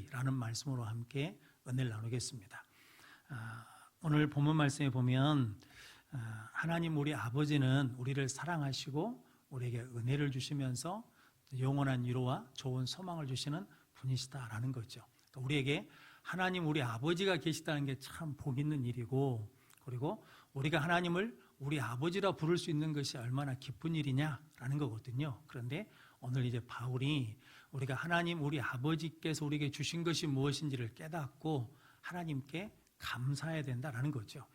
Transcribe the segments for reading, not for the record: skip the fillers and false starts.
라는 말씀으로 함께 은혜를 나누겠습니다. 오늘 본문 말씀에 보면 하나님 우리 아버지는 우리를 사랑하시고 우리에게 은혜를 주시면서 영원한 위로와 좋은 소망을 주시는 분이시다라는 거죠. 우리에게 하나님 우리 아버지가 계시다는 게 참 복 있는 일이고, 그리고 우리가 하나님을 우리 아버지라 부를 수 있는 것이 얼마나 기쁜 일이냐라는 거거든요. 그런데 오늘 이제 바울이 우리가 하나님 우리 아버지께서 우리에게 주신 것이 무엇인지를 깨닫고 하나님께 감사해야 된다라는 거죠.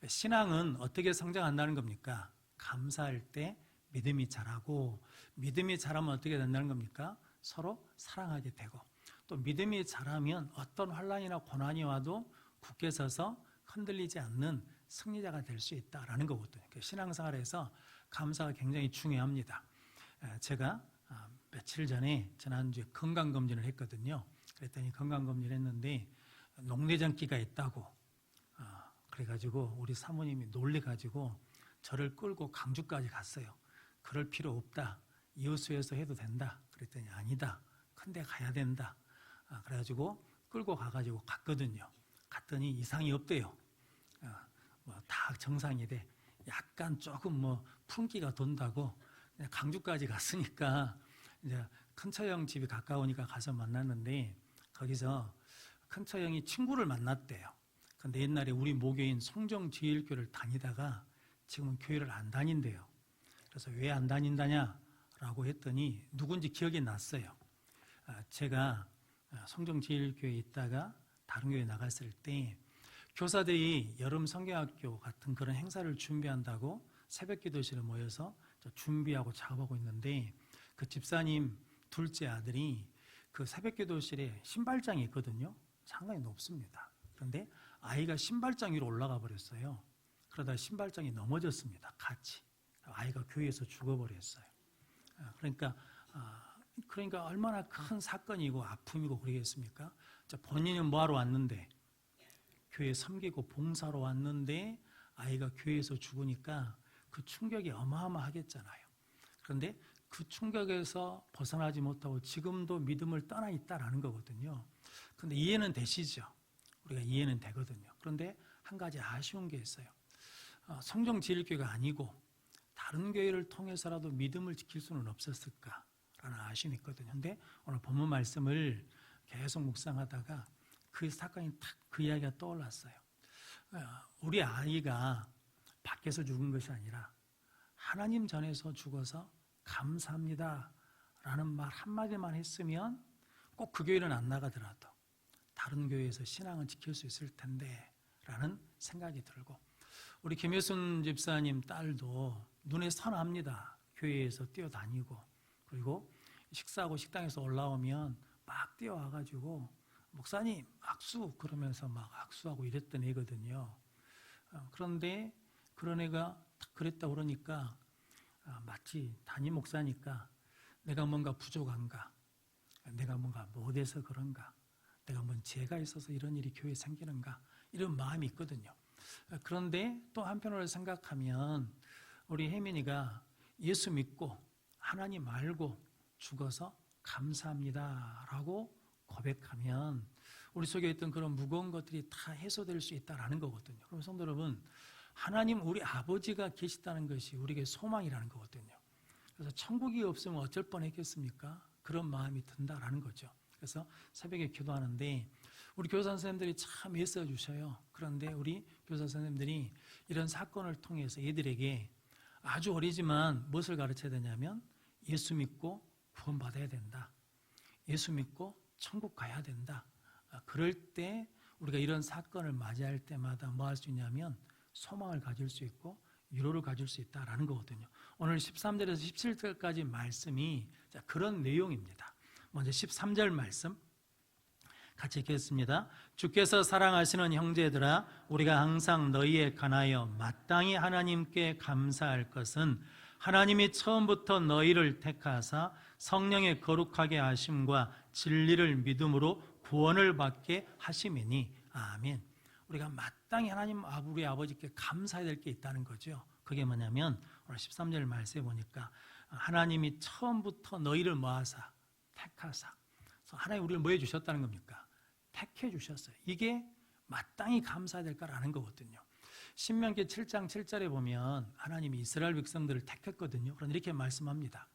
신앙은 어떻게 성장한다는 겁니까? 감사할 때 믿음이 자라고, 믿음이 자라면 어떻게 된다는 겁니까? 서로 사랑하게 되고, 또 믿음이 자라면 어떤 환난이나 고난이 와도 굳게 서서 흔들리지 않는 승리자가 될 수 있다라는 거거든요. 신앙생활에서 감사가 굉장히 중요합니다. 제가 며칠 전에 지난주에 건강검진을 했거든요. 그랬더니 건강검진을 했는데 녹내장기가 있다고 그래가지고 우리 사모님이 놀래가지고 저를 끌고 강주까지 갔어요. 그럴 필요 없다, 이호수에서 해도 된다. 그랬더니 아니다, 큰데 가야 된다. 그래가지고 끌고 가가지고 갔거든요. 갔더니 이상이 없대요. 다 정상이 돼. 약간 조금 풍기가 돈다고. 그냥 강주까지 갔으니까 이제 큰처형 집이 가까우니까 가서 만났는데, 거기서 큰처형이 친구를 만났대요. 근데 옛날에 우리 모교인 성정제일교를 다니다가 지금은 교회를 안 다닌대요. 그래서 왜 안 다닌다냐라고 했더니 누군지 기억이 났어요. 제가 성정제일교회에 있다가 다른 교회에 나갔을 때 교사들이 여름 성경학교 같은 그런 행사를 준비한다고 새벽 기도실에 모여서 준비하고 작업하고 있는데, 그 집사님 둘째 아들이 그 새벽 기도실에 신발장이 있거든요. 상당히 높습니다. 그런데 아이가 신발장 위로 올라가 버렸어요. 그러다 신발장이 넘어졌습니다. 같이. 아이가 교회에서 죽어버렸어요. 그러니까 얼마나 큰 사건이고 아픔이고 그러겠습니까? 본인은 뭐하러 왔는데, 교회 섬기고 봉사로 왔는데 아이가 교회에서 죽으니까 그 충격이 어마어마하겠잖아요. 그런데 그 충격에서 벗어나지 못하고 지금도 믿음을 떠나 있다라는 거거든요. 그런데 이해는 되시죠? 우리가 이해는 되거든요. 그런데 한 가지 아쉬운 게 있어요. 성정제일교회가 아니고 다른 교회를 통해서라도 믿음을 지킬 수는 없었을까라는 아쉬움이 있거든요. 그런데 오늘 본문 말씀을 계속 묵상하다가 그 사건이 딱 그 이야기가 떠올랐어요. 우리 아이가 밖에서 죽은 것이 아니라 하나님 전에서 죽어서 감사합니다 라는 말 한마디만 했으면 꼭 그 교회는 안 나가더라도 다른 교회에서 신앙을 지킬 수 있을 텐데 라는 생각이 들고, 우리 김효순 집사님 딸도 눈에 선합니다. 교회에서 뛰어다니고, 그리고 식사하고 식당에서 올라오면 막 뛰어와가지고 목사님 악수 그러면서 막 악수하고 이랬던 애거든요. 그런데 그런 애가 그랬다 그러니까 마치 담임 목사니까 내가 뭔가 부족한가, 내가 뭔가 못해서 그런가, 내가 뭔 죄가 있어서 이런 일이 교회에 생기는가, 이런 마음이 있거든요. 그런데 또 한편으로 생각하면 우리 혜민이가 예수 믿고 하나님 알고 죽어서 감사합니다 라고 고백하면 우리 속에 있던 그런 무거운 것들이 다 해소될 수 있다는 거거든요. 그럼 성도 여러분, 하나님 우리 아버지가 계시다는 것이 우리에게 소망이라는 거거든요. 그래서 천국이 없으면 어쩔 뻔했겠습니까? 그런 마음이 든다라는 거죠. 그래서 새벽에 기도하는데 우리 교사 선생님들이 참 애써 주셔요. 그런데 우리 교사 선생님들이 이런 사건을 통해서 애들에게 아주 어리지만 무엇을 가르쳐야 되냐면 예수 믿고 구원받아야 된다, 예수 믿고 천국 가야 된다. 그럴 때 우리가 이런 사건을 맞이할 때마다 뭐 할 수 있냐면 소망을 가질 수 있고 위로를 가질 수 있다라는 거거든요. 오늘 13절에서 17절까지 말씀이 그런 내용입니다. 먼저 13절 말씀 같이 읽겠습니다. 주께서 사랑하시는 형제들아, 우리가 항상 너희에 관하여 마땅히 하나님께 감사할 것은 하나님이 처음부터 너희를 택하사 성령의 거룩하게 하심과 진리를 믿음으로 구원을 받게 하심이니. 아멘. 우리가 마땅히 하나님 우리 아버지께 감사해야 될 게 있다는 거죠. 그게 뭐냐면 오늘 13절 말씀에 보니까 하나님이 처음부터 너희를 모아사 택하사, 하나님 우리를 뭐 해주셨다는 겁니까? 택해 주셨어요. 이게 마땅히 감사해야 될 거라는 거거든요. 신명기 7장 7절에 보면 하나님이 이스라엘 백성들을 택했거든요. 그런데 이렇게 말씀합니다.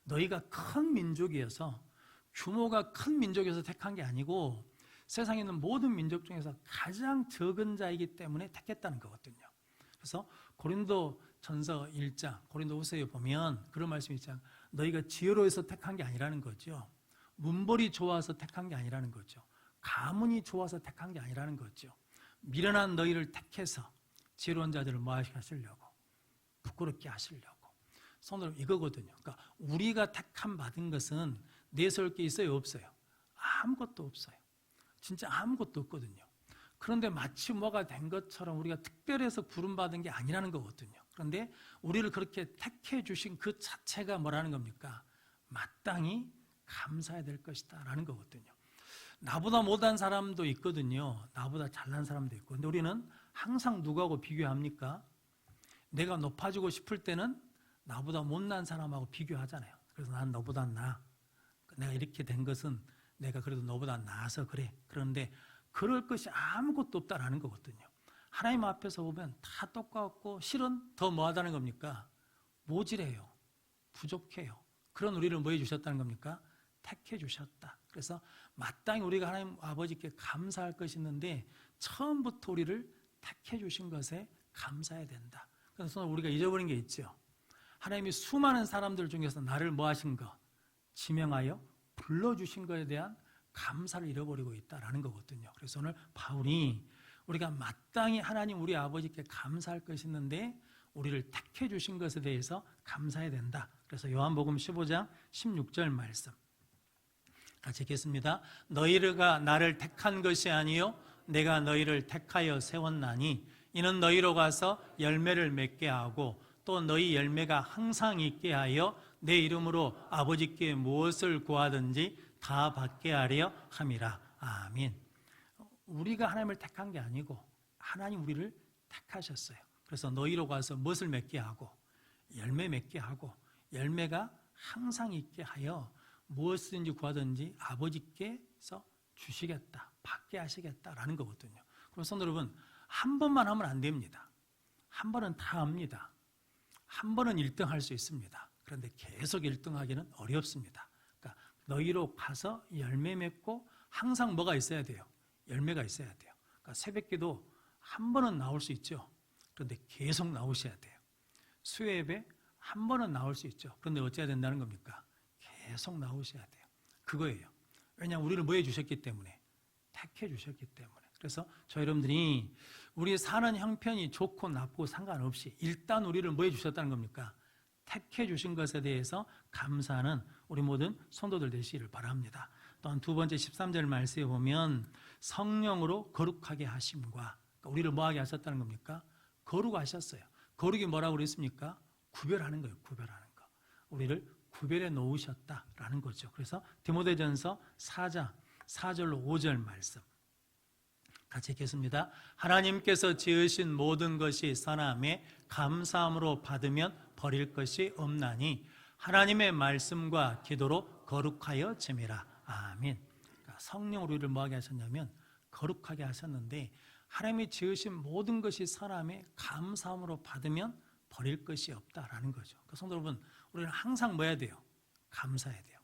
너희가 큰 민족이어서, 규모가 큰 민족에서 택한 게 아니고 세상에 있는 모든 민족 중에서 가장 적은 자이기 때문에 택했다는 거거든요. 그래서 고린도 전서 1장, 고린도 후서에 보면 그런 말씀이 있잖아요. 너희가 지혜로워서 택한 게 아니라는 거죠. 문벌이 좋아서 택한 게 아니라는 거죠. 가문이 좋아서 택한 게 아니라는 거죠. 미련한 너희를 택해서 지혜로운 자들을 뭐 하시려고? 부끄럽게 하시려고. 손으로 이거거든요. 그러니까 우리가 택함 받은 것은 내세울 게 있어요, 없어요? 아무것도 없어요. 진짜 아무것도 없거든요. 그런데 마치 뭐가 된 것처럼 우리가 특별해서 부름받은 게 아니라는 거거든요. 그런데 우리를 그렇게 택해 주신 그 자체가 뭐라는 겁니까? 마땅히 감사해야 될 것이다 라는 거거든요. 나보다 못한 사람도 있거든요. 나보다 잘난 사람도 있고. 근데 우리는 항상 누구하고 비교합니까? 내가 높아지고 싶을 때는 나보다 못난 사람하고 비교하잖아요. 그래서 난 너보다 나아. 내가 이렇게 된 것은 내가 그래도 너보다 나아서 그래. 그런데 그럴 것이 아무것도 없다라는 거거든요. 하나님 앞에서 보면 다 똑같고 실은 더 뭐하다는 겁니까? 모질해요. 부족해요. 그런 우리를 뭐 해주셨다는 겁니까? 택해 주셨다. 그래서 마땅히 우리가 하나님 아버지께 감사할 것이 있는데 처음부터 우리를 택해 주신 것에 감사해야 된다. 그래서 우리가 잊어버린 게 있죠. 하나님이 수많은 사람들 중에서 나를 뭐 하신 거? 지명하여 불러주신 것에 대한 감사를 잃어버리고 있다라는 거거든요. 그래서 오늘 바울이 우리가 마땅히 하나님 우리 아버지께 감사할 것이 있는데 우리를 택해 주신 것에 대해서 감사해야 된다. 그래서 요한복음 15장 16절 말씀 같이 읽겠습니다. 너희가 나를 택한 것이 아니요 내가 너희를 택하여 세웠나니 이는 너희로 가서 열매를 맺게 하고 또 너희 열매가 항상 있게 하여 내 이름으로 아버지께 무엇을 구하든지 다 받게 하려 함이라. 아멘. 우리가 하나님을 택한 게 아니고 하나님 우리를 택하셨어요. 그래서 너희로 가서 무엇을 맺게 하고 열매 맺게 하고 열매가 항상 있게 하여 무엇이든지 구하든지 아버지께서 주시겠다, 받게 하시겠다라는 거거든요. 그래서 여러분 한 번만 하면 안 됩니다. 한 번은 다 합니다. 한 번은 1등 할 수 있습니다. 그런데 계속 1등 하기는 어렵습니다. 그러니까 너희로 가서 열매 맺고 항상 뭐가 있어야 돼요? 열매가 있어야 돼요. 그러니까 새벽기도 한 번은 나올 수 있죠. 그런데 계속 나오셔야 돼요. 수요예배 한 번은 나올 수 있죠. 그런데 어찌해야 된다는 겁니까? 계속 나오셔야 돼요. 그거예요. 왜냐하면 우리를 뭐 해주셨기 때문에, 택해 주셨기 때문에. 그래서 저 여러분들이 우리 사는 형편이 좋고 나쁘고 상관없이 일단 우리를 뭐 해주셨다는 겁니까? 택해 주신 것에 대해서 감사하는 우리 모든 성도들 되시기를 바랍니다. 또한 두 번째 13절 말씀에 보면 성령으로 거룩하게 하심과, 그러니까 우리를 뭐하게 하셨다는 겁니까? 거룩하셨어요. 거룩이 뭐라고 그랬습니까? 구별하는 거예요. 구별하는 거. 우리를 구별해 놓으셨다라는 거죠. 그래서 디모데전서 4장 4절로 5절 말씀 같이 읽겠습니다. 하나님께서 지으신 모든 것이 선함에 감사함으로 받으면 버릴 것이 없나니 하나님의 말씀과 기도로 거룩하여 지미라. 아멘. 그러니까 성령 우리를 뭐하게 하셨냐면 거룩하게 하셨는데 하나님이 지으신 모든 것이 선함에 감사함으로 받으면 버릴 것이 없다라는 거죠. 그러니까 성도 여러분, 우리는 항상 뭐 해야 돼요? 감사해야 돼요.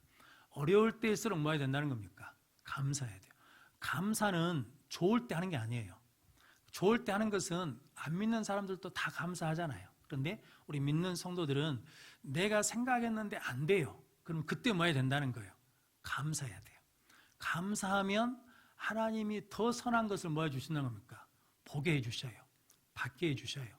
어려울 때일수록 뭐 해야 된다는 겁니까? 감사해야 돼요. 감사는 좋을 때 하는 게 아니에요. 좋을 때 하는 것은 안 믿는 사람들도 다 감사하잖아요. 그런데 우리 믿는 성도들은 내가 생각했는데 안 돼요. 그럼 그때 뭐 해야 된다는 거예요? 감사해야 돼요. 감사하면 하나님이 더 선한 것을 뭐 해주신다는 겁니까? 보게 해주셔요. 받게 해주셔요.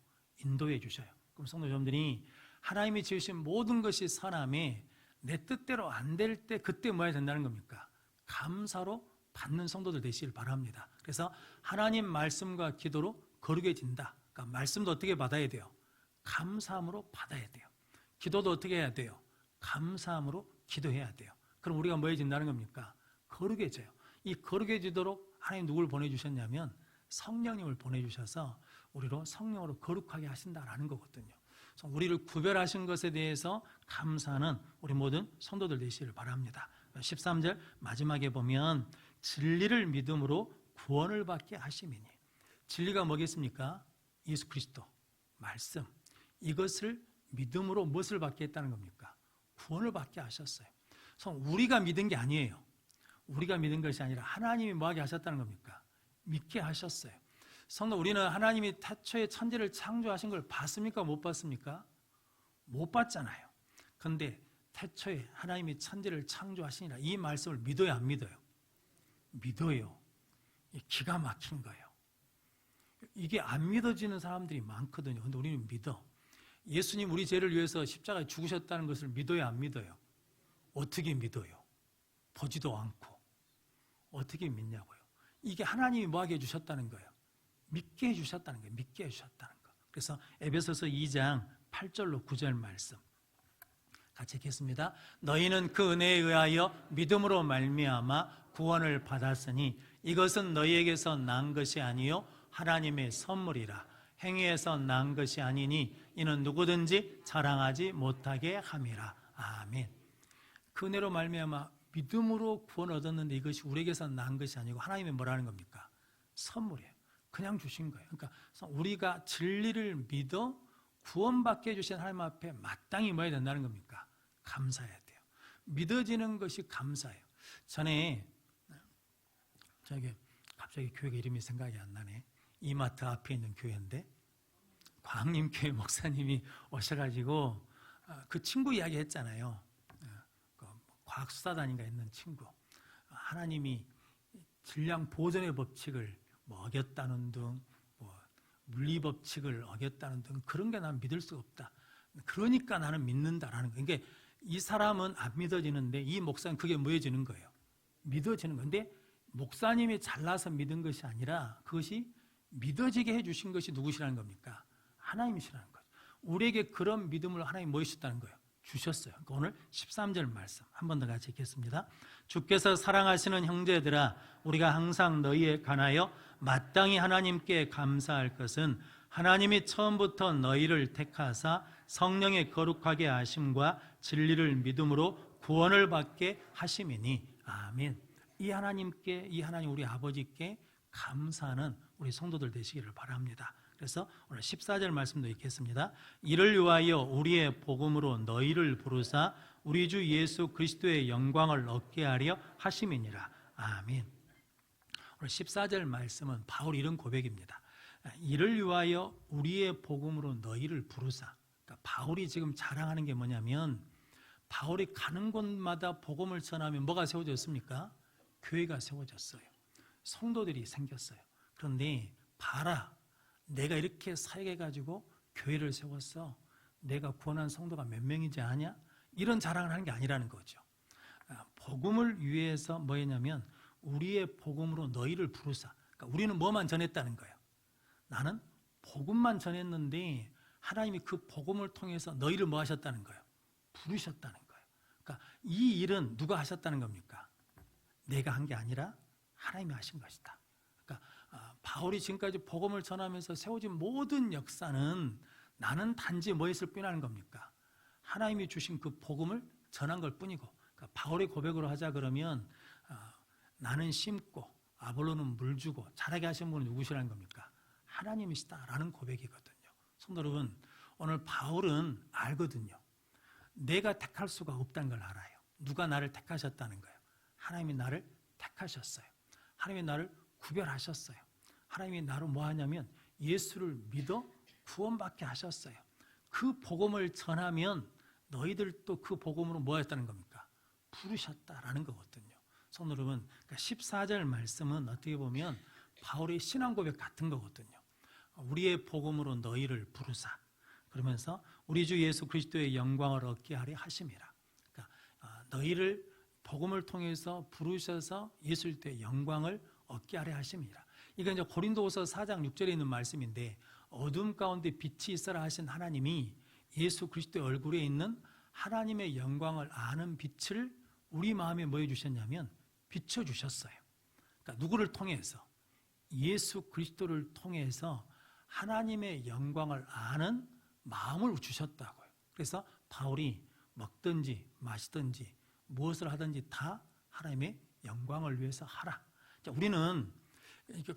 인도해 주셔요. 그럼 성도 여러분들이 하나님이 지으신 모든 것이 선함에 내 뜻대로 안 될 때 그때 뭐 해야 된다는 겁니까? 감사로 받는 성도들 되시길 바랍니다. 그래서 하나님 말씀과 기도로 거룩해진다. 그러니까 말씀도 어떻게 받아야 돼요? 감사함으로 받아야 돼요. 기도도 어떻게 해야 돼요? 감사함으로 기도해야 돼요. 그럼 우리가 뭐 해진다는 겁니까? 거룩해져요. 이 거룩해지도록 하나님 누구를 보내주셨냐면 성령님을 보내주셔서 우리로 성령으로 거룩하게 하신다라는 거거든요. 그래서 우리를 구별하신 것에 대해서 감사하는 우리 모든 성도들 되시기를 바랍니다. 13절 마지막에 보면 진리를 믿음으로 구원을 받게 하심이니. 진리가 뭐겠습니까? 예수 그리스도 말씀. 이것을 믿음으로 무엇을 받게 했다는 겁니까? 구원을 받게 하셨어요. 그래서 우리가 믿은 게 아니에요. 우리가 믿은 것이 아니라 하나님이 뭐하게 하셨다는 겁니까? 믿게 하셨어요. 성도, 우리는 하나님이 태초에 천지를 창조하신 걸 봤습니까? 못 봤습니까? 못 봤잖아요. 그런데 태초에 하나님이 천지를 창조하시니라, 이 말씀을 믿어요, 안 믿어요? 믿어요. 기가 막힌 거예요. 이게 안 믿어지는 사람들이 많거든요. 근데 우리는 믿어. 예수님 우리 죄를 위해서 십자가에 죽으셨다는 것을 믿어요, 안 믿어요? 어떻게 믿어요? 보지도 않고 어떻게 믿냐고요? 이게 하나님이 뭐하게 해주셨다는 거예요? 믿게 해주셨다는 거예요. 믿게 해주셨다는 거. 그래서 에베소서 2장 8절로 9절 말씀 같이 읽겠습니다. 너희는 그 은혜에 의하여 믿음으로 말미암아 구원을 받았으니 이것은 너희에게서 난 것이 아니요 하나님의 선물이라. 행위에서 난 것이 아니니 이는 누구든지 자랑하지 못하게 함이라. 아멘. 그 은혜로 말미암아 믿음으로 구원 얻었는데 이것이 우리에게서 난 것이 아니고 하나님의 뭐라는 겁니까? 선물이에요. 그냥 주신 거예요. 그러니까 우리가 진리를 믿어 구원받게 해주신 하나님 앞에 마땅히 뭐 해야 된다는 겁니까? 감사해야 돼요. 믿어지는 것이 감사해요. 전에 갑자기 교회 이름이 생각이 안 나네. 이마트 앞에 있는 교회인데 광림교회 목사님이 오셔가지고 그 친구 이야기 했잖아요. 과학수사단인가 있는 친구. 하나님이 질량 보존의 법칙을 어겼다는 등, 물리법칙을 어겼다는 등 그런 게 난 믿을 수가 없다. 그러니까 나는 믿는다라는 거예요. 그러니까 이 사람은 안 믿어지는데 이 목사는 그게 뭐해지는 거예요? 믿어지는 건데 목사님이 잘나서 믿은 것이 아니라 그것이 믿어지게 해주신 것이 누구시라는 겁니까? 하나님이시라는 거죠. 우리에게 그런 믿음을 하나님 뭐 해주셨다는 거예요? 주셨어요. 그러니까 오늘 13절 말씀 한 번 더 같이 읽겠습니다. 주께서 사랑하시는 형제들아 우리가 항상 너희에 관하여 마땅히 하나님께 감사할 것은 하나님이 처음부터 너희를 택하사 성령의 거룩하게 하심과 진리를 믿음으로 구원을 받게 하심이니. 아멘. 이 하나님께, 이 하나님 우리 아버지께 감사하는 우리 성도들 되시기를 바랍니다. 그래서 오늘 14절 말씀도 읽겠습니다. 이를 위하여 우리의 복음으로 너희를 부르사 우리 주 예수 그리스도의 영광을 얻게 하려 하심이니라. 아멘. 오늘 14절 말씀은 바울 이런 고백입니다. 이를 위하여 우리의 복음으로 너희를 부르사. 그러니까 바울이 지금 자랑하는 게 뭐냐면 바울이 가는 곳마다 복음을 전하면 뭐가 세워졌습니까? 교회가 세워졌어요. 성도들이 생겼어요. 그런데 봐라, 내가 이렇게 사역해가지고 교회를 세웠어. 내가 구원한 성도가 몇 명이지 아냐? 이런 자랑을 하는 게 아니라는 거죠. 복음을 위해서 뭐 했냐면 우리의 복음으로 너희를 부르사. 그러니까 우리는 뭐만 전했다는 거예요. 나는 복음만 전했는데 하나님이 그 복음을 통해서 너희를 뭐 하셨다는 거예요? 부르셨다는 거예요. 그러니까 이 일은 누가 하셨다는 겁니까? 내가 한 게 아니라 하나님이 하신 것이다. 그러니까 바울이 지금까지 복음을 전하면서 세워진 모든 역사는 나는 단지 뭐 했을 뿐이라는 겁니까? 하나님이 주신 그 복음을 전한 걸 뿐이고. 그러니까 바울의 고백으로 하자 그러면 나는 심고 아볼로는 물 주고 자라게 하신 분은 누구시라는 겁니까? 하나님이시다라는 고백이거든요. 성도 여러분, 오늘 바울은 알거든요. 내가 택할 수가 없다는 걸 알아요. 누가 나를 택하셨다는 거예요? 하나님이 나를 택하셨어요. 하나님이 나를 구별하셨어요. 하나님이 나를 뭐 하냐면 예수를 믿어 구원받게 하셨어요. 그 복음을 전하면 너희들도 그 복음으로 뭐 했다는 겁니까? 부르셨다라는 거거든요. 성도 여러분, 그러니까 14절 말씀은 어떻게 보면 바울의 신앙 고백 같은 거거든요. 우리의 복음으로 너희를 부르사. 그러면서 우리 주 예수 그리스도의 영광을 얻게 하려 하심이라. 그러니까 너희를 복음을 통해서 부르셔서 예수 그리스도의 영광을 얻게 하려 하심이라. 이건 이제 고린도후서 4장 6절에 있는 말씀인데 어둠 가운데 빛이 있어라 하신 하나님이 예수 그리스도의 얼굴에 있는 하나님의 영광을 아는 빛을 우리 마음에 뭐 해주셨냐면 비춰주셨어요. 그러니까 누구를 통해서? 예수 그리스도를 통해서 하나님의 영광을 아는 마음을 주셨다고요. 그래서 바울이 먹든지 마시든지 무엇을 하든지 다 하나님의 영광을 위해서 하라. 자, 우리는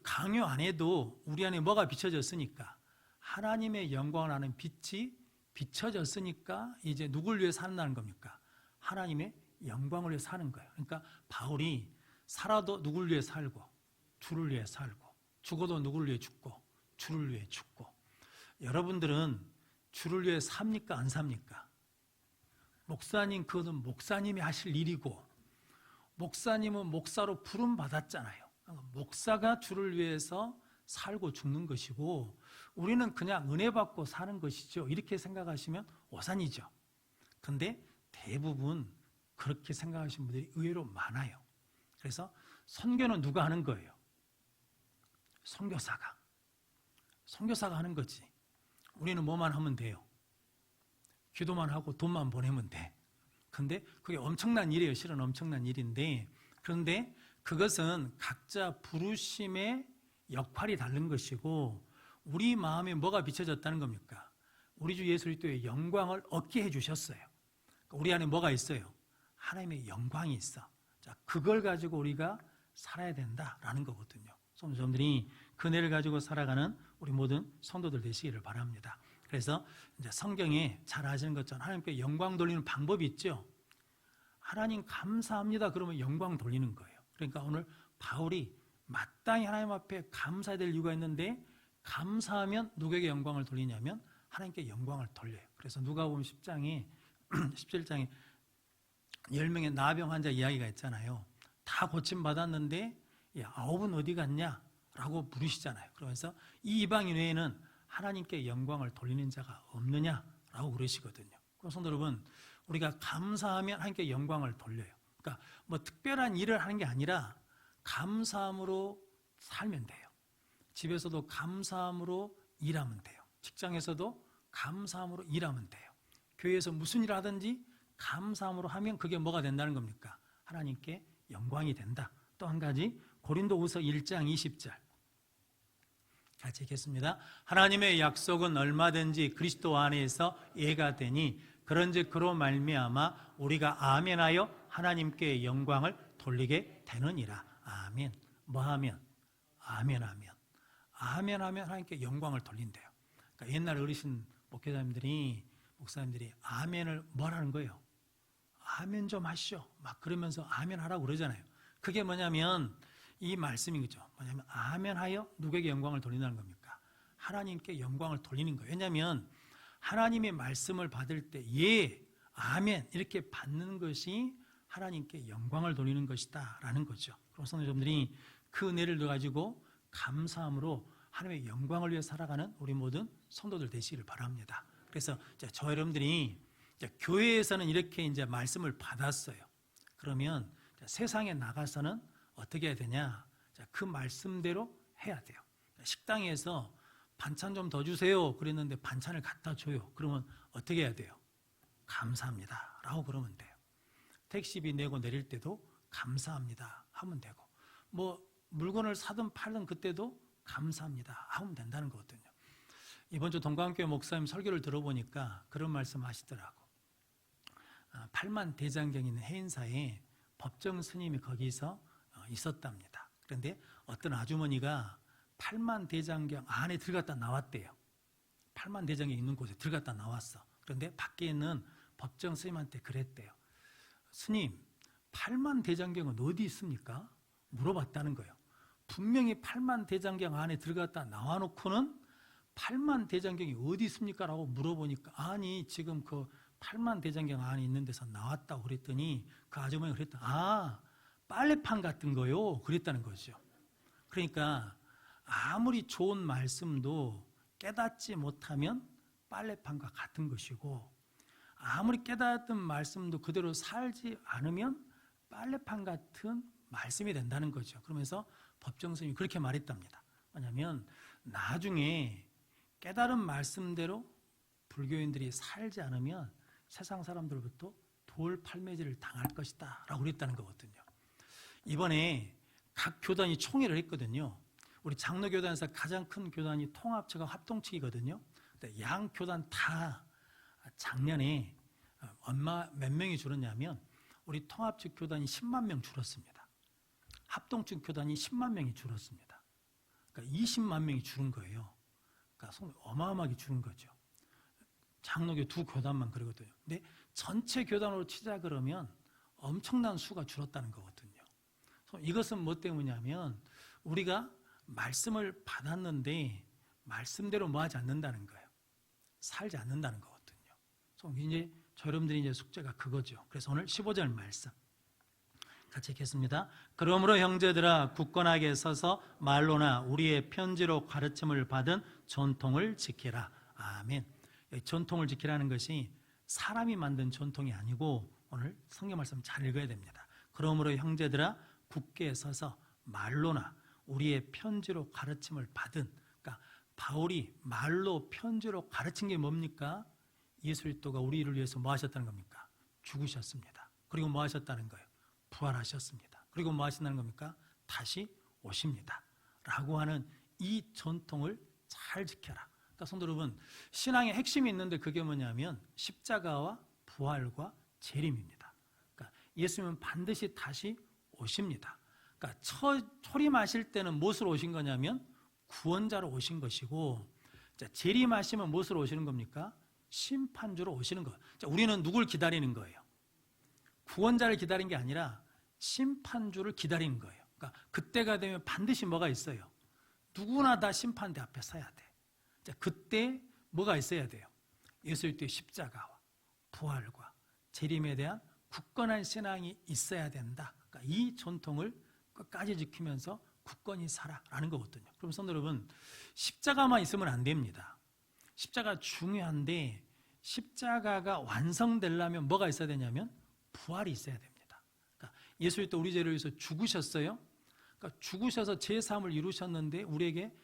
강요 안 해도 우리 안에 뭐가 비춰졌으니까, 하나님의 영광을 아는 빛이 비춰졌으니까 이제 누굴 위해 산다는 겁니까? 하나님의 영광을 위해 사는 거예요. 그러니까 바울이 살아도 누굴 위해 살고, 주를 위해 살고, 죽어도 누굴 위해 죽고, 주를 위해 죽고. 여러분들은 주를 위해 삽니까? 안 삽니까? 목사님, 그것은 목사님이 하실 일이고, 목사님은 목사로 부름 받았잖아요. 목사가 주를 위해서 살고 죽는 것이고, 우리는 그냥 은혜 받고 사는 것이죠. 이렇게 생각하시면 오산이죠. 근데 대부분 그렇게 생각하시는 분들이 의외로 많아요. 그래서 선교는 누가 하는 거예요? 선교사가 하는 거지. 우리는 뭐만 하면 돼요? 기도만 하고 돈만 보내면 돼. 근데 그게 엄청난 일이에요. 실은 엄청난 일인데, 그런데 그것은 각자 부르심의 역할이 다른 것이고, 우리 마음에 뭐가 비춰졌다는 겁니까? 우리 주 예수 그리스도의 영광을 얻게 해주셨어요. 우리 안에 뭐가 있어요? 하나님의 영광이 있어. 자, 그걸 가지고 우리가 살아야 된다라는 거거든요. 성도들이 그 은혜를 가지고 살아가는 우리 모든 성도들 되시기를 바랍니다. 그래서 이제 성경에 잘 아시는 것처럼 하나님께 영광 돌리는 방법이 있죠. 하나님 감사합니다. 그러면 영광 돌리는 거예요. 그러니까 오늘 바울이 마땅히 하나님 앞에 감사해야 될 이유가 있는데, 감사하면 누구에게 영광을 돌리냐면 하나님께 영광을 돌려요. 그래서 누가복음 10장에 17장에 10명의 나병 환자 이야기가 있잖아요. 다 고침받았는데 9은 어디 갔냐? 라고 물으시잖아요. 그러면서 이 이방인 외에는 하나님께 영광을 돌리는 자가 없느냐라고 그러시거든요. 성도 여러분, 우리가 감사하면 하나님께 영광을 돌려요. 그러니까 뭐 특별한 일을 하는 게 아니라 감사함으로 살면 돼요. 집에서도 감사함으로 일하면 돼요. 직장에서도 감사함으로 일하면 돼요. 교회에서 무슨 일을 하든지 감사함으로 하면 그게 뭐가 된다는 겁니까? 하나님께 영광이 된다. 또 한 가지, 고린도후서 1장 20절 같이 읽겠습니다. 하나님의 약속은 얼마든지 그리스도 안에서 예가 되니 그런즉 그로 말미암아 우리가 아멘하여 하나님께 영광을 돌리게 되느니라. 아멘. 뭐하면? 아멘하면. 아멘하면 하나님께 영광을 돌린대요. 그러니까 옛날 어르신 목사님들이 아멘을 뭐라는 거예요? 아멘 좀 하시오. 막 그러면서 아멘 하라고 그러잖아요. 그게 뭐냐면 이 말씀인 거죠. 뭐냐면 아멘하여 누구에게 영광을 돌린다는 겁니까? 하나님께 영광을 돌리는 거예요. 왜냐하면 하나님의 말씀을 받을 때 예, 아멘 이렇게 받는 것이 하나님께 영광을 돌리는 것이다 라는 거죠. 그럼 성도님들이 그 은혜를 가지고 감사함으로 하나님의 영광을 위해 살아가는 우리 모든 성도들 되시기를 바랍니다. 그래서 저 여러분들이 교회에서는 이렇게 이제 말씀을 받았어요. 그러면 세상에 나가서는 어떻게 해야 되냐? 그 말씀대로 해야 돼요. 식당에서 반찬 좀 더 주세요. 그랬는데 반찬을 갖다 줘요. 그러면 어떻게 해야 돼요? 감사합니다. 라고 그러면 돼요. 택시비 내고 내릴 때도 감사합니다. 하면 되고, 뭐 물건을 사든 팔든 그때도 감사합니다. 하면 된다는 거거든요. 이번 주 동강교회 목사님 설교를 들어보니까 그런 말씀 하시더라고. 8만 대장경 있는 해인사에 법정 스님이 거기서 있었답니다. 그런데 어떤 아주머니가 8만 대장경 안에 들어갔다 나왔대요. 8만 대장경 있는 곳에 들어갔다 나왔어. 그런데 밖에 있는 법정 스님한테 그랬대요. 스님, 8만 대장경은 어디 있습니까? 물어봤다는 거예요. 분명히 8만 대장경 안에 들어갔다 나와놓고는 8만 대장경이 어디 있습니까? 라고 물어보니까 아니 지금 그 8만 대장경 안에 있는 데서 나왔다고 그랬더니 그 아주머니가 그랬다. 빨래판 같은 거요. 그랬다는 거죠. 그러니까 아무리 좋은 말씀도 깨닫지 못하면 빨래판과 같은 것이고, 아무리 깨닫던 말씀도 그대로 살지 않으면 빨래판 같은 말씀이 된다는 거죠. 그러면서 법정스님이 그렇게 말했답니다. 뭐냐면 나중에 깨달은 말씀대로 불교인들이 살지 않으면 세상 사람들로부터 돌팔매질을 당할 것이다 라고 그랬다는 거거든요. 이번에 각 교단이 총회를 했거든요. 우리 장로교단에서 가장 큰 교단이 통합처가 합동측이거든요. 양 교단 다 작년에 몇 명이 줄었냐면 우리 통합측 교단이 10만 명 줄었습니다. 합동층 교단이 10만 명이 줄었습니다. 그러니까 20만 명이 줄은 거예요. 그러니까 어마어마하게 줄은 거죠. 장로교 두 교단만 그러거든요. 근데 전체 교단으로 치자 그러면 엄청난 수가 줄었다는 거거든요. 이것은 뭐 때문이냐면 우리가 말씀을 받았는데 말씀대로 뭐 하지 않는다는 거예요. 살지 않는다는 거거든요. 이제 여러분들이 이제 숙제가 그거죠. 그래서 오늘 15절 말씀 같이 읽겠습니다. 그러므로 형제들아 굳건하게 서서 말로나 우리의 편지로 가르침을 받은 전통을 지키라. 아멘. 전통을 지키라는 것이 사람이 만든 전통이 아니고 오늘 성경 말씀 잘 읽어야 됩니다. 그러므로 형제들아 굳게 서서 말로나 우리의 편지로 가르침을 받은, 그러니까 바울이 말로 편지로 가르친 게 뭡니까? 예수 그리스도가 우리를 위해서 뭐 하셨다는 겁니까? 죽으셨습니다. 그리고 뭐 하셨다는 거예요? 부활하셨습니다. 그리고 뭐 하신다는 겁니까? 다시 오십니다. 라고 하는 이 전통을 잘 지켜라. 그러니까 성도 여러분, 신앙의 핵심이 있는데 그게 뭐냐면 십자가와 부활과 재림입니다. 그러니까 예수님은 반드시 다시 오십니다. 그러니까 초림하실 때는 무엇으로 오신 거냐면 구원자로 오신 것이고, 재림하시면 무엇으로 오시는 겁니까? 심판주로 오시는 거예요. 우리는 누굴 기다리는 거예요? 구원자를 기다리는 게 아니라 심판주를 기다리는 거예요. 그러니까 그때가 되면 반드시 뭐가 있어요? 누구나 다 심판대 앞에 서야 돼. 그때 뭐가 있어야 돼요? 예수 그리스도의 십자가와 부활과 재림에 대한 굳건한 신앙이 있어야 된다. 그러니까 이 전통을 끝까지 지키면서 굳건히 살아라는 거거든요. 그럼 성도 여러분, 십자가만 있으면 안 됩니다. 십자가 중요한데 십자가가 완성되려면 뭐가 있어야 되냐면 부활이 있어야 됩니다. 그러니까 예수 그리스도 우리 죄를 위해서 죽으셨어요. 그러니까 죽으셔서 제3을 이루셨는데 우리에게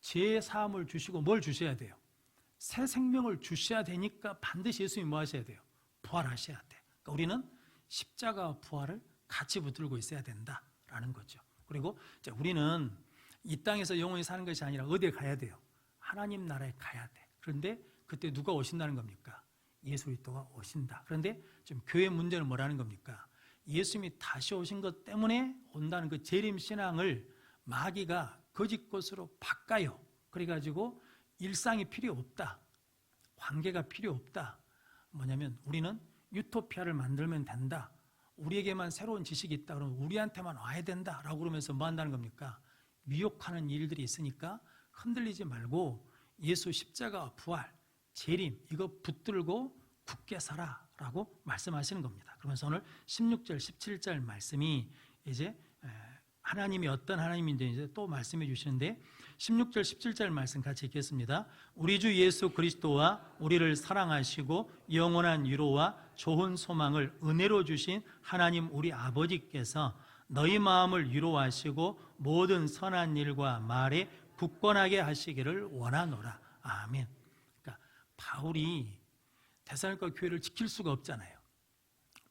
제3을 주시고 뭘 주셔야 돼요? 새 생명을 주셔야 되니까 반드시 예수님이 뭐 하셔야 돼요? 부활하셔야 돼. 그러니까 우리는 십자가와 부활을 같이 붙들고 있어야 된다라는 거죠. 그리고 우리는 이 땅에서 영원히 사는 것이 아니라 어디에 가야 돼요? 하나님 나라에 가야 돼. 그런데 그때 누가 오신다는 겁니까? 예수 그리스도가 오신다. 그런데 지금 교회 문제는 뭐라는 겁니까? 예수님이 다시 오신 것 때문에 온다는 그 재림 신앙을 마귀가 거짓 것으로 바꿔요. 그래가지고 일상이 필요 없다. 관계가 필요 없다. 뭐냐면 우리는 유토피아를 만들면 된다. 우리에게만 새로운 지식이 있다. 그러면 우리한테만 와야 된다라고 그러면서 뭐 한다는 겁니까? 미혹하는 일들이 있으니까 흔들리지 말고 예수 십자가와 부활, 재림 이거 붙들고 굳게 살아라고 말씀하시는 겁니다. 그러면서 오늘 16절, 17절 말씀이 이제 하나님이 어떤 하나님인지 이제 또 말씀해 주시는데 16절, 17절 말씀 같이 읽겠습니다. 우리 주 예수 그리스도와 우리를 사랑하시고 영원한 위로와 좋은 소망을 은혜로 주신 하나님 우리 아버지께서 너희 마음을 위로하시고 모든 선한 일과 말에 굳건하게 하시기를 원하노라. 아멘. 그러니까 바울이 데살로니가 교회를 지킬 수가 없잖아요.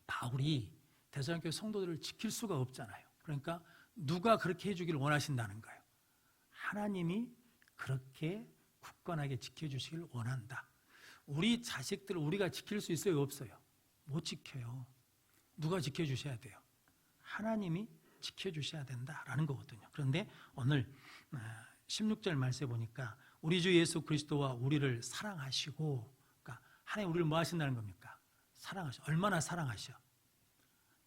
바울이 데살로니가 교회 성도들을 지킬 수가 없잖아요. 그러니까 누가 그렇게 해주기를 원하신다는 거예요? 하나님이 그렇게 굳건하게 지켜주시길 원한다. 우리 자식들을 우리가 지킬 수 있어요? 없어요? 못 지켜요. 누가 지켜주셔야 돼요? 하나님이 지켜주셔야 된다라는 거거든요. 그런데 오늘 16절 말씀에 보니까 우리 주 예수 그리스도와 우리를 사랑하시고, 그러니까 하나님 우리를 뭐 하신다는 겁니까? 사랑하셔. 얼마나 사랑하셔?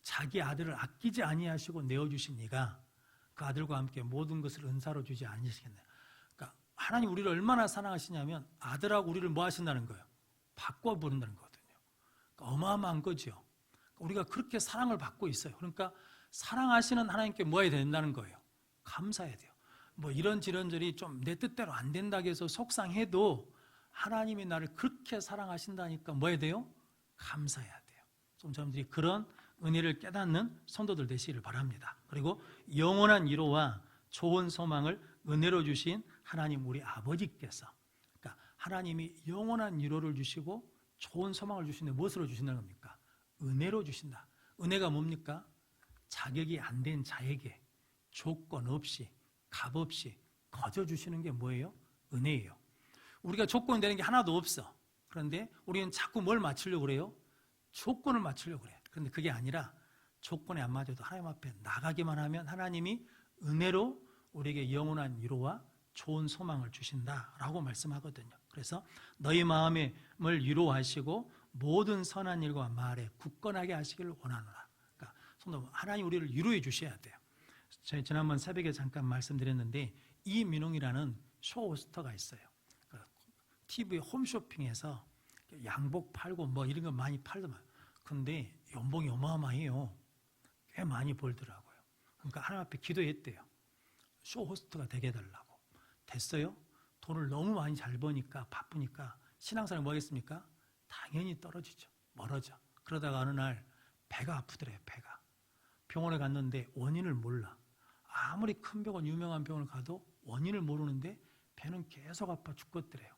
자기 아들을 아끼지 아니하시고 내어주신 이가 그 아들과 함께 모든 것을 은사로 주지 아니시겠나요? 그러니까 하나님 우리를 얼마나 사랑하시냐면 아들하고 우리를 뭐 하신다는 거예요? 바꿔버린다는 거거든요. 그러니까 어마어마한 거죠. 우리가 그렇게 사랑을 받고 있어요. 그러니까 사랑하시는 하나님께 뭐 해야 된다는 거예요? 감사해야 돼요. 뭐 이런저런저리 좀 내 뜻대로 안 된다고 해서 속상해도 하나님이 나를 그렇게 사랑하신다니까 뭐 해야 돼요? 감사해야 돼요. 성도님들이 그런 은혜를 깨닫는 성도들 되시기를 바랍니다. 그리고 영원한 위로와 좋은 소망을 은혜로 주신 하나님 우리 아버지께서, 그러니까 하나님이 영원한 위로를 주시고 좋은 소망을 주시는데 무엇으로 주신다는 겁니까? 은혜로 주신다. 은혜가 뭡니까? 자격이 안 된 자에게 조건 없이 값 없이 거저 주시는 게 뭐예요? 은혜예요. 우리가 조건 되는 게 하나도 없어. 그런데 우리는 자꾸 뭘 맞추려고 그래요? 조건을 맞추려고 그래요. 그런데 그게 아니라 조건에 안 맞아도 하나님 앞에 나가기만 하면 하나님이 은혜로 우리에게 영원한 위로와 좋은 소망을 주신다라고 말씀하거든요. 그래서 너희 마음을 위로하시고 모든 선한 일과 말에 굳건하게 하시기를 원하노라. 그러니까 하나님 우리를 위로해 주셔야 돼요. 저희 지난번 새벽에 잠깐 말씀드렸는데 이민웅이라는 쇼호스터가 있어요. TV 홈쇼핑에서 양복 팔고 뭐 이런 거 많이 팔더만. 근데 연봉이 어마어마해요. 꽤 많이 벌더라고요. 그러니까 하나님 앞에 기도했대요. 쇼호스트가 되게 해달라고. 됐어요? 돈을 너무 많이 잘 버니까 바쁘니까 신앙생활 뭐 하겠습니까? 당연히 떨어지죠. 멀어져. 그러다가 어느 날 배가 아프더래요. 배가. 병원에 갔는데 원인을 몰라. 아무리 큰 병원, 유명한 병원을 가도 원인을 모르는데 배는 계속 아파 죽겠더래요.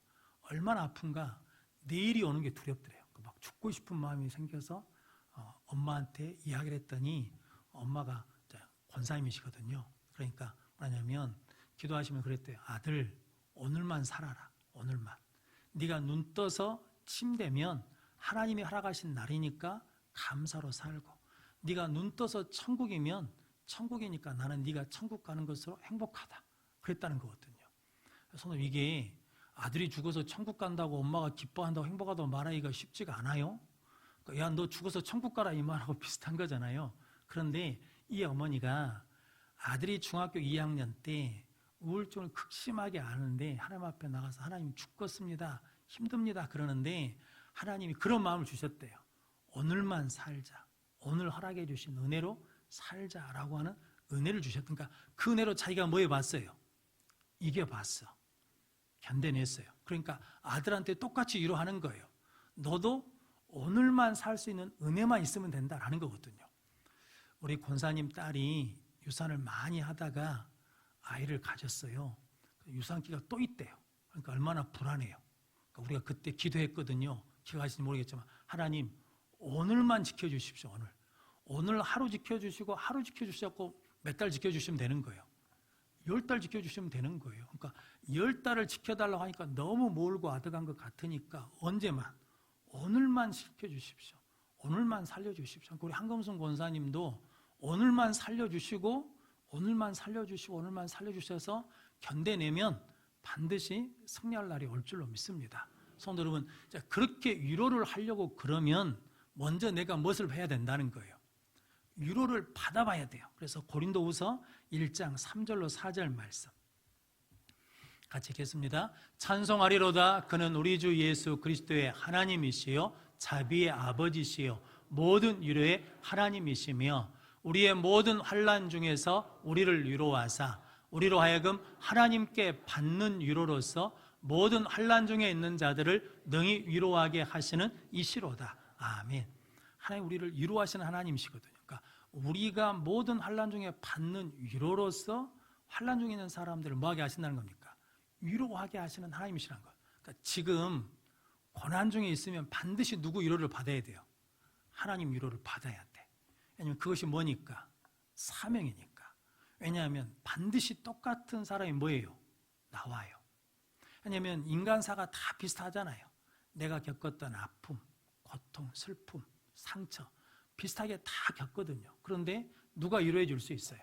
얼마나 아픈가 내일이 오는 게 두렵더래요. 막 죽고 싶은 마음이 생겨서 엄마한테 이야기를 했더니 엄마가 권사님이시거든요. 그러니까 뭐냐면 기도하시면 그랬대요. 아들 오늘만 살아라. 오늘만. 네가 눈 떠서 침대면 하나님이 허락하신 날이니까 감사로 살고, 네가 눈 떠서 천국이면 천국이니까 나는 네가 천국 가는 것으로 행복하다. 그랬다는 거거든요. 그래서 이게 아들이 죽어서 천국 간다고 엄마가 기뻐한다고 행복하다고 말하기가 쉽지가 않아요. 야, 너 죽어서 천국 가라 이 말하고 비슷한 거잖아요. 그런데 이 어머니가 아들이 중학교 2학년 때 우울증을 극심하게 앓는데 하나님 앞에 나가서 하나님 죽겠습니다. 힘듭니다. 그러는데 하나님이 그런 마음을 주셨대요. 오늘만 살자. 오늘 허락해 주신 은혜로 살자라고 하는 은혜를 주셨으니까 그 은혜로 자기가 뭐 해봤어요? 이겨봤어. 견뎌냈어요. 그러니까 아들한테 똑같이 위로하는 거예요. 너도 오늘만 살 수 있는 은혜만 있으면 된다라는 거거든요. 우리 권사님 딸이 유산을 많이 하다가 아이를 가졌어요. 유산기가 또 있대요. 그러니까 얼마나 불안해요. 그러니까 우리가 그때 기도했거든요. 기억하시는지 모르겠지만 하나님 오늘만 지켜주십시오. 오늘 하루 지켜주시고 하루 지켜주셨고 몇 달 지켜주시면 되는 거예요. 10달 지켜주시면 되는 거예요. 그러니까 10달을 지켜달라고 하니까 너무 몰고 아득한 것 같으니까 언제만 오늘만 지켜주십시오. 오늘만 살려주십시오. 우리 한금순 권사님도 오늘만 살려주시고 오늘만 살려주시고 오늘만 살려주셔서 견뎌내면 반드시 승리할 날이 올 줄로 믿습니다. 성도 여러분, 그렇게 위로를 하려고 그러면 먼저 내가 무엇을 해야 된다는 거예요. 위로를 받아봐야 돼요. 그래서 고린도후서 1장 3절로 4절 말씀 같이 읽겠습니다. 찬송하리로다. 그는 우리 주 예수 그리스도의 하나님이시요 자비의 아버지시요 모든 위로의 하나님이시며 우리의 모든 환난 중에서 우리를 위로하사 우리로 하여금 하나님께 받는 위로로서 모든 환난 중에 있는 자들을 능히 위로하게 하시는 이시로다. 아멘. 하나님 우리를 위로하시는 하나님이시거든요. 그러니까 우리가 모든 환난 중에 받는 위로로서 환난 중에 있는 사람들을 뭐하게 하신다는 겁니까? 위로하게 하시는 하나님이시라는 거예요. 그러니까 지금 고난 중에 있으면 반드시 누구 위로를 받아야 돼요? 하나님 위로를 받아야 돼. 왜냐하면 그것이 뭐니까? 사명이니까. 왜냐하면 반드시 똑같은 사람이 뭐예요? 나와요. 왜냐하면 인간사가 다 비슷하잖아요. 내가 겪었던 아픔, 고통, 슬픔, 상처 비슷하게 다 겪거든요. 그런데 누가 위로해 줄 수 있어요?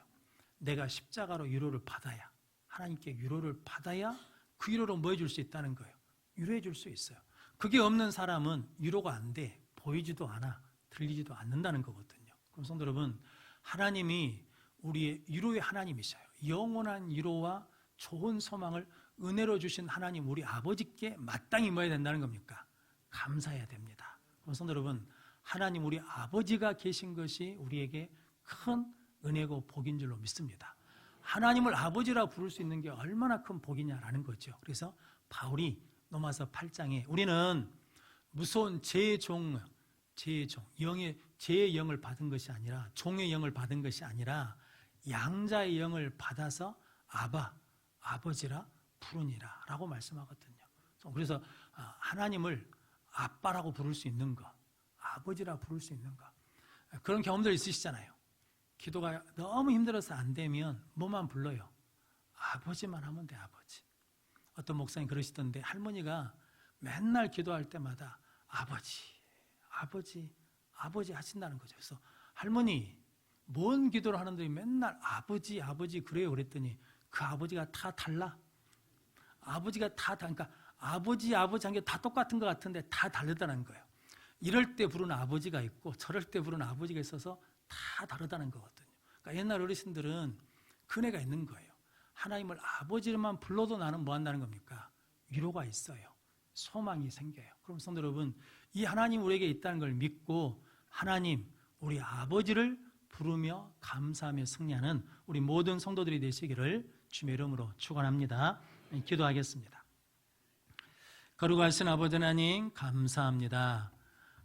내가 십자가로 위로를 받아야, 하나님께 위로를 받아야 그 위로로 뭐 해줄 수 있다는 거예요? 위로해 줄 수 있어요. 그게 없는 사람은 위로가 안 돼. 보이지도 않아. 들리지도 않는다는 거거든요. 그럼 성도 여러분, 하나님이 우리의 위로의 하나님이셔요. 영원한 위로와 좋은 소망을 은혜로 주신 하나님 우리 아버지께 마땅히 뭐 해야 된다는 겁니까? 감사해야 됩니다. 그럼 성도 여러분, 하나님 우리 아버지가 계신 것이 우리에게 큰 은혜고 복인 줄로 믿습니다. 하나님을 아버지라 부를 수 있는 게 얼마나 큰 복이냐라는 거죠. 그래서 바울이 로마서 8장에 우리는 무서운 죄의 영을 받은 것이 아니라, 종의 영을 받은 것이 아니라 양자의 영을 받아서 아버지라 부르니라 라고 말씀하거든요. 그래서 하나님을 아빠라고 부를 수 있는 것, 아버지라 부를 수 있는 것, 그런 경험들 있으시잖아요. 기도가 너무 힘들어서 안 되면 뭐만 불러요? 아버지만 하면 돼. 아버지. 어떤 목사님 그러시던데 할머니가 맨날 기도할 때마다 아버지 하신다는 거죠. 그래서 할머니 뭔 기도를 하는데 맨날 아버지 아버지 그래요 그랬더니 그 아버지가 다 달라. 아버지가 그러니까 아버지 한 게 다 똑같은 것 같은데 다 다르다는 거예요. 이럴 때 부르는 아버지가 있고 저럴 때 부르는 아버지가 있어서 다 다르다는 거거든요. 그러니까 옛날 어르신들은 그네가 있는 거예요. 하나님을 아버지로만 불러도 나는 뭐 한다는 겁니까? 위로가 있어요. 소망이 생겨요. 그럼 성도 여러분, 이 하나님 우리에게 있다는 걸 믿고 하나님 우리 아버지를 부르며 감사하며 승리하는 우리 모든 성도들이 되시기를 주의 이름으로 축원합니다. 기도하겠습니다. 거룩하신 아버지 하나님 감사합니다.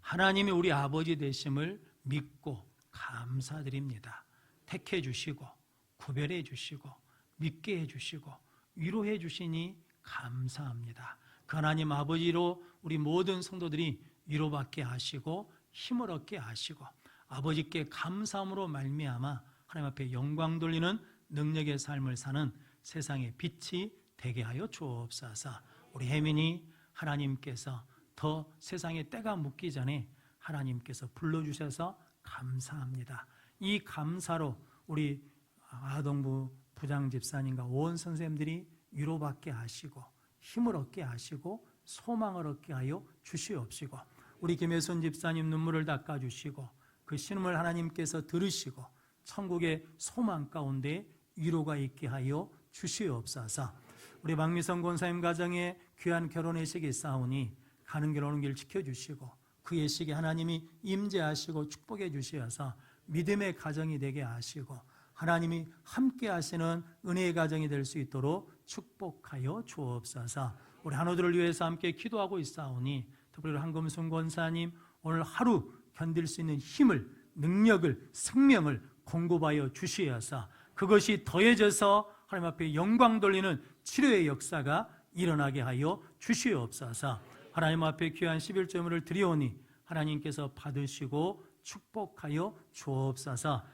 하나님이 우리 아버지 되심을 믿고 감사드립니다. 택해 주시고 구별해 주시고 믿게 해 주시고 위로해 주시니 감사합니다. 그 하나님 아버지로 우리 모든 성도들이 위로받게 하시고 힘을 얻게 하시고 아버지께 감사함으로 말미암아 하나님 앞에 영광 돌리는 능력의 삶을 사는 세상의 빛이 되게 하여 주옵소서. 우리 혜민이 하나님께서 더 세상에 때가 묻기 전에 하나님께서 불러주셔서 감사합니다. 이 감사로 우리 아동부 부장 집사님과 온 선생님들이 위로받게 하시고 힘을 얻게 하시고 소망을 얻게 하여 주시옵시고 우리 김혜순 집사님 눈물을 닦아주시고 그 신음을 하나님께서 들으시고 천국의 소망 가운데 위로가 있게 하여 주시옵소서. 우리 박미성 권사님 가정에 귀한 결혼 예식이 있사오니 가는 길 오는 길 지켜주시고 그 예식에 하나님이 임재하시고 축복해 주시어서 믿음의 가정이 되게 하시고 하나님이 함께 하시는 은혜의 가정이 될 수 있도록 축복하여 주옵소서. 우리 한우들을 위해서 함께 기도하고 있사오니 특별히 한금순 권사님 오늘 하루 견딜 수 있는 힘을 능력을 생명을 공급하여 주시어서 그것이 더해져서 하나님 앞에 영광 돌리는 치료의 역사가 일어나게 하여 주시옵소서. 하나님 앞에 귀한 11조물을 드리오니 하나님께서 받으시고 축복하여 주옵소서.